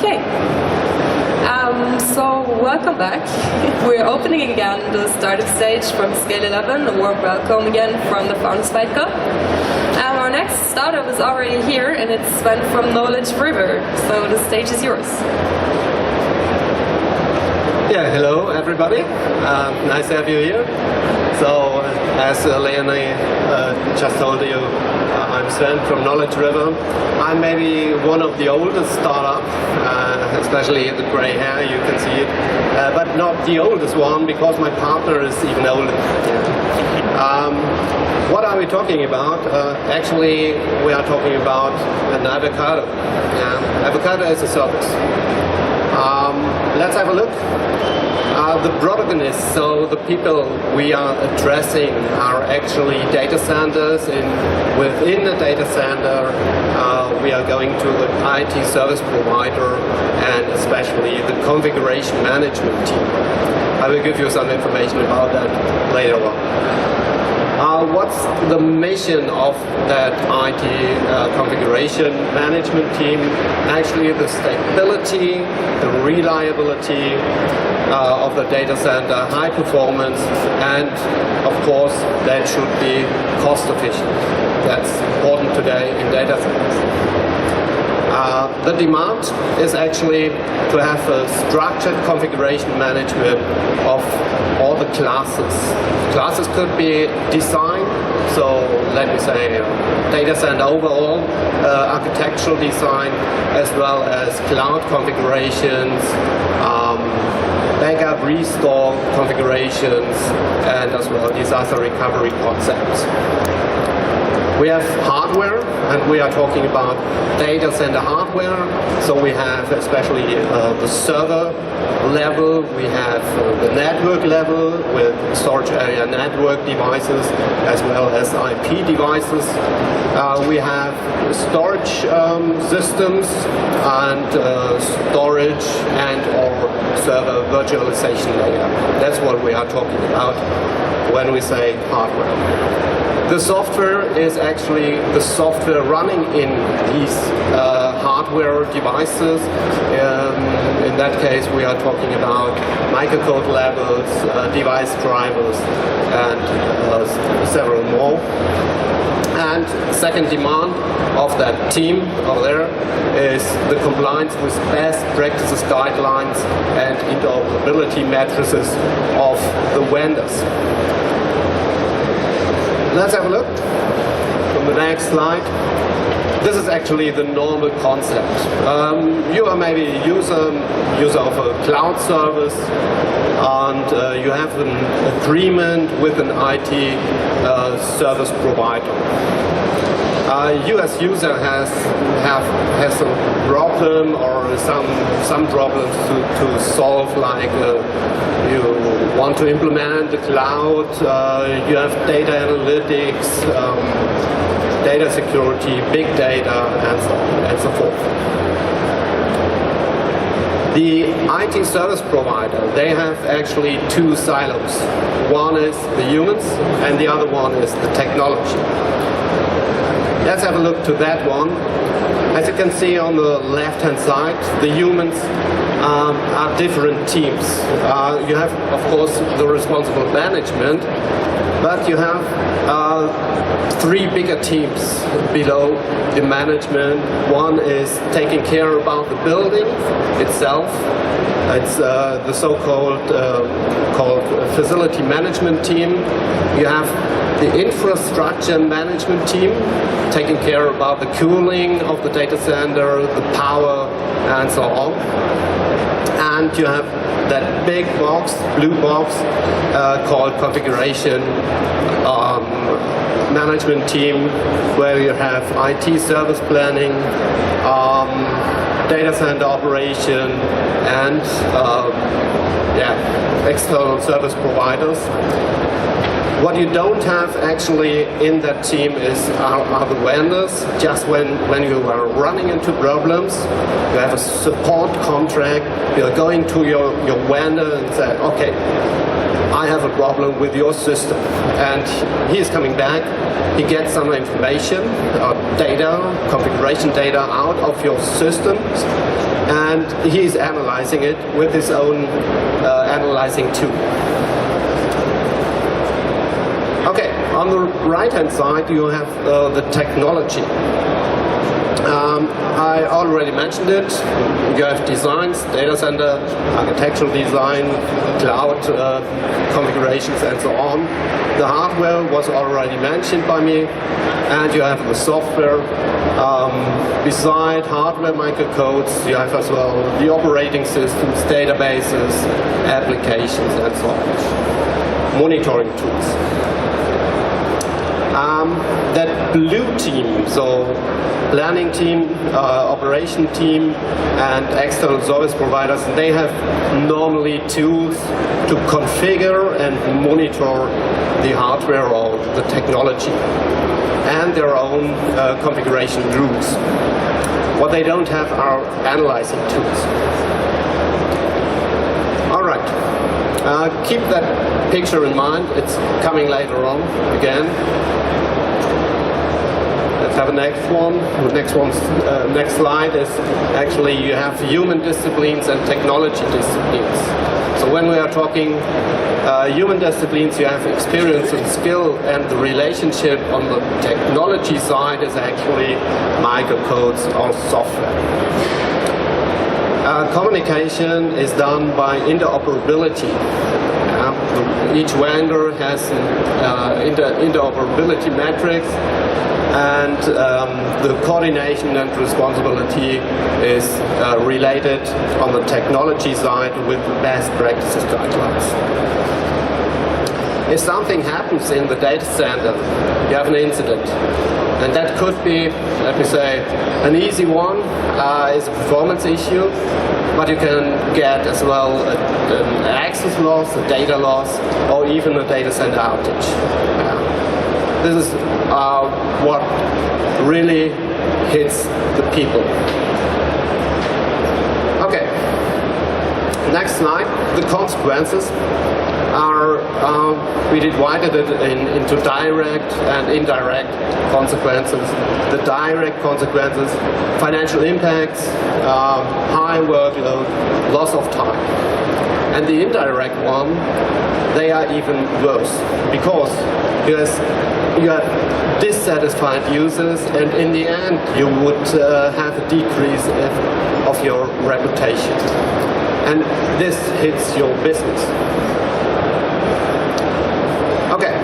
Okay. So welcome back. We're opening again the startup stage from Scale 11. A warm welcome again from the Founders Fight Cup. Our next startup is already here, and it's Sven from KnowledgeRiver. So the stage is yours. Yeah, hello everybody. Nice to have you here. So, as Leonie just told you, I'm Sven from KnowledgeRiver. I'm maybe one of the oldest startups, especially the grey hair, you can see it, but not the oldest one because my partner is even older. What are we talking about? Actually, we are talking about an avocado. Avocado is a service. Let's have a look. The protagonists, so the people we are addressing, are actually data centers. Within the data center, we are going to the IT service provider and especially the configuration management team. I will give you some information about that later on. What's the mission of that IT configuration management team? Actually, the stability, the reliability of the data center, high performance, and of course that should be cost efficient. That's important today in data centers. The demand is actually to have a structured configuration management of all the classes. Classes could be design, so let me say data center overall, architectural design, as well as cloud configurations, backup restore configurations, and as well disaster recovery concepts. We have hardware, and we are talking about data center hardware. So we have especially the server level, we have the network level with storage area network devices as well as IP devices. We have storage systems and storage and or server virtualization layer. That's what we are talking about when we say hardware. The software is actually the software running in these hardware devices. In that case, we are talking about microcode levels, device drivers, and several more. And second demand of that team over there is the compliance with best practices guidelines and interoperability matrices of the vendors. Let's have a look from the next slide. This is actually the normal concept. You are maybe a user of a cloud service, and you have an agreement with an IT service provider. You as user has a problem or some problems to solve, like you want to implement the cloud, you have data analytics, data security, big data, and so forth. The IT service provider, they have actually two silos. One is the humans and the other one is the technology. Let's have a look to that one. As you can see on the left-hand side, the humans are different teams. You have, of course, the responsible management, but you have three bigger teams below the management. One is taking care about the building itself. It's the so-called called facility management team. You have the infrastructure management team, taking care about the cooling of the data center, the power, and so on. And you have that big box, blue box, called configuration management team, where you have IT service planning, data center operation, and external service providers. What you don't have actually in that team are the vendors. Just when you are running into problems, you have a support contract, you're going to your vendor and say, okay, I have a problem with your system. And he is coming back, he gets some information, data, configuration data out of your systems, and he's analyzing it with his own analyzing tool. Okay, on the right-hand side you have the technology. I already mentioned it. You have designs, data center, architectural design, cloud configurations, and so on. The hardware was already mentioned by me, and you have the software. Beside hardware microcodes, you have as well the operating systems, databases, applications, and so on. Monitoring tools. That blue team, so planning team, operation team, and external service providers, they have normally tools to configure and monitor the hardware or the technology and their own configuration rules. What they don't have are analyzing tools. All right. Keep that picture in mind. It's coming later on again. Let's have a next one. The next slide is actually you have human disciplines and technology disciplines. So when we are talking human disciplines, you have experience and skill, and the relationship on the technology side is actually microcodes or software. Communication is done by interoperability. Each vendor has interoperability metrics, and the coordination and responsibility is related on the technology side with best practices guidelines. If something happens in the data center, you have an incident. And that could be, let me say, an easy one, is a performance issue, but you can get as well an access loss, a data loss, or even a data center outage. This is what really hits the people. Okay, next slide, the consequences are, we divided it into direct and indirect consequences. The direct consequences, financial impacts, high workload, loss of time. And the indirect one, they are even worse, because you have dissatisfied users, and in the end you would have a decrease of your reputation. And this hits your business. Okay,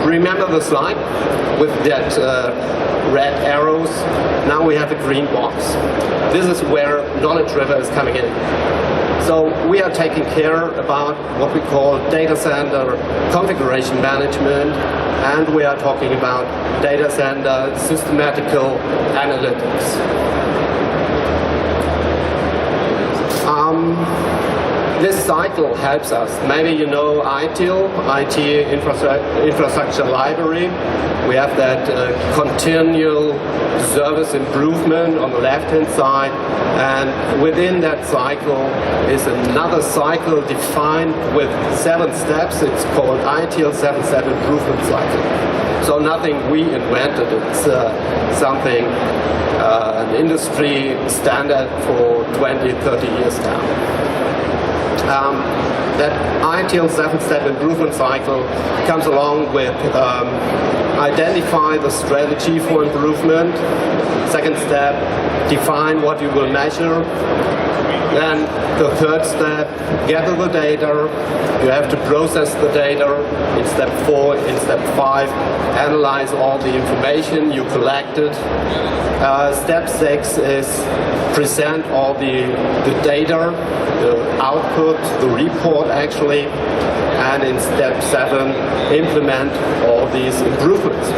remember the slide with that red arrows? Now we have a green box. This is where KnowledgeRiver is coming in. So we are taking care about what we call data center configuration management, and we are talking about data center systematical analytics. This cycle helps us. Maybe you know ITIL, IT Infrastructure Library. We have that continual service improvement on the left-hand side, and within that cycle is another cycle defined with 7 steps. It's called ITIL 7-step improvement cycle. So nothing we invented. It's something, an industry standard for 20, 30 years now. That ITIL 7-step improvement cycle comes along with identify the strategy for improvement. Second step, define what you will measure. Then the third step, gather the data. You have to process the data. In step 4, in step 5, analyze all the information you collected. Step 6 is present all the data, the output, the report actually. And in step 7, implement all these improvements.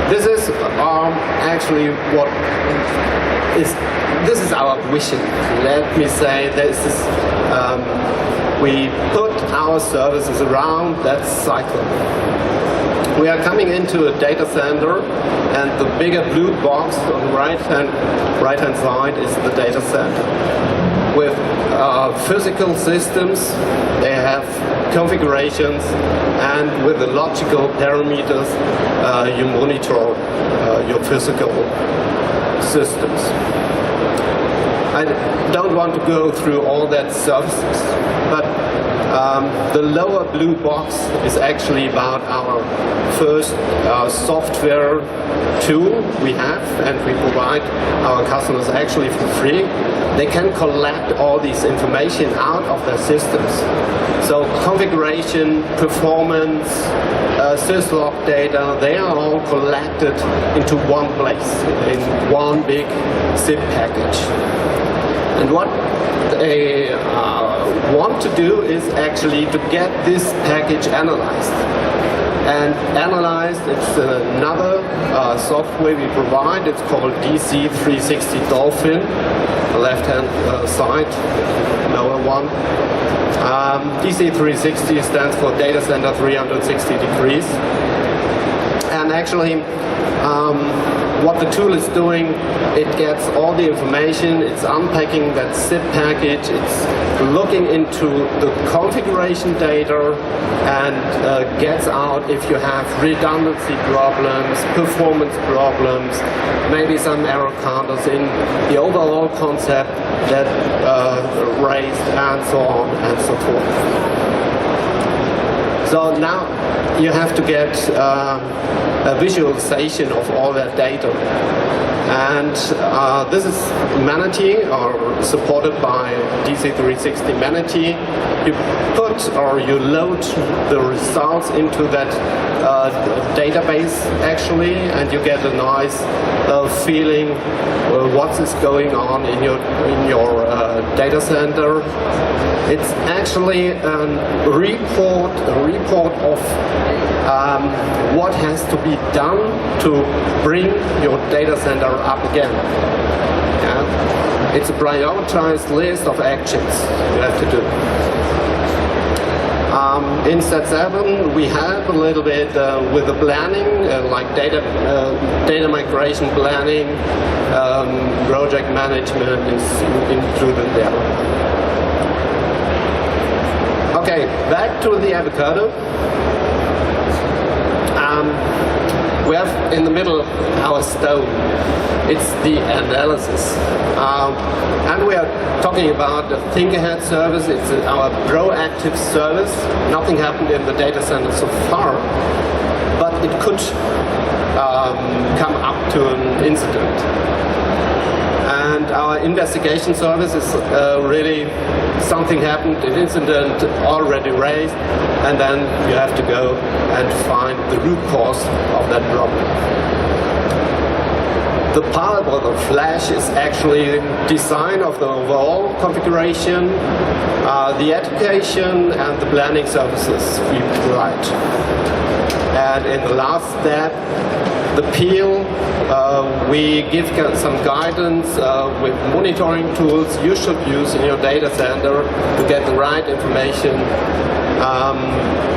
This is actually what is. This is our vision. Let me say this is. We put our services around that cycle. We are coming into a data center, and the bigger blue box on the right hand side is the data center. With physical systems, they have configurations, and with the logical parameters, you monitor your physical systems. I don't want to go through all that services, but the lower blue box is actually about our first software tool we have, and we provide our customers actually for free. They can collect all this information out of their systems. So configuration, performance, syslog data, they are all collected into one place, in one big zip package. And what they want to do is actually to get this package analyzed. And analyzed, it's another software we provide. It's called DC360 Dolphin, the left-hand side, lower one. DC360 stands for Data Center 360 degrees. And actually, what the tool is doing, it gets all the information, it's unpacking that zip package, it's looking into the configuration data and gets out if you have redundancy problems, performance problems, maybe some error counters in the overall concept that raised, and so on and so forth. So now you have to get a visualization of all that data. And this is Manatee, or supported by DC360 Manatee. You put or you load the results into that database actually, and you get a nice feeling what is going on in your data center. It's actually a report of what has to be done to bring your data center up again. Yeah? It's a prioritized list of actions you have to do. In step 7, we have a little bit with the planning, like data migration planning, project management is included there. Okay, back to the Avocado. We have in the middle our stone. It's the analysis. And we are talking about the think ahead service. It's our proactive service. Nothing happened in the data center so far, but it could come up to an incident. And our investigation service is really something happened, an incident already raised, and then you have to go and find the root cause of that problem. The part or the flash is actually design of the overall configuration, the education and the planning services we provide. And in the last step, the peel, we give some guidance with monitoring tools you should use in your data center to get the right information.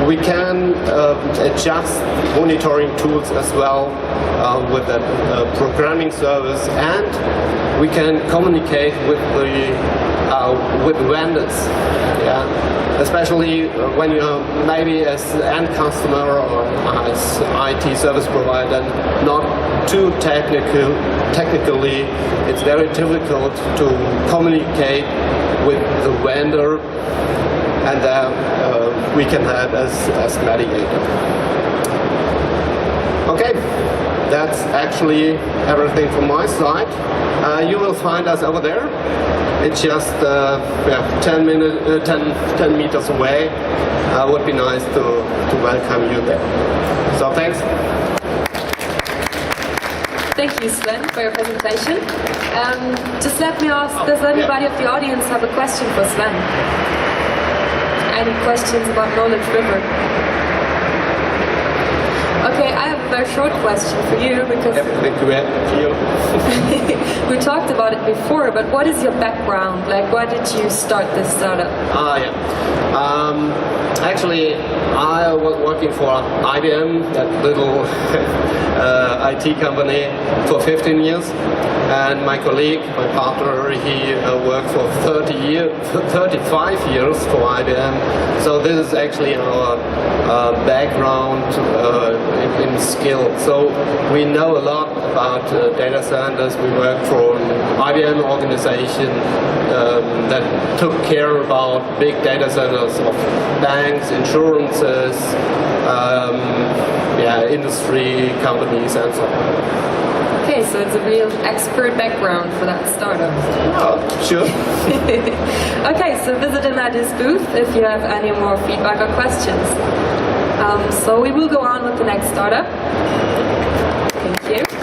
We can adjust monitoring tools as well with the programming service, and we can communicate with the vendors. Yeah? Especially when you're maybe as end customer or as IT service provider not too technically, it's very difficult to communicate with the vendor, and we can help as mediator. Okay, that's actually everything from my side. You will find us over there. It's just 10 meters away. Would be nice to welcome you there. So thanks. Thank you, Sven, for your presentation. Just let me ask, does anybody of the audience have a question for Sven? Any questions about KnowledgeRiver? Okay, I have a very short question for you because we talked about it before, but what is your background? Like, why did you start this startup? Actually, I was working for IBM, that little IT company, for 15 years. And my colleague, my partner, he worked for 35 years for IBM. So this is actually our background in skill. So we know a lot about data centers. We work for an IBM organization that took care about big data centers of banks, insurances, industry companies and so on. Okay, so it's a real expert background for that startup. Oh, sure. Okay, so visit him at his booth if you have any more feedback or questions. So we will go on with the next startup. Thank you.